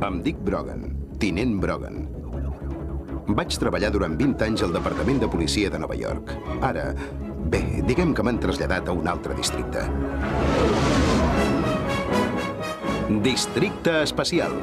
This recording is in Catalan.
Em dic Brogan, tinent Brogan. Vaig treballar durant 20 anys al Departament de Policia de Nova York. Ara, bé, diguem que m'han traslladat a un altre districte. Districte especial.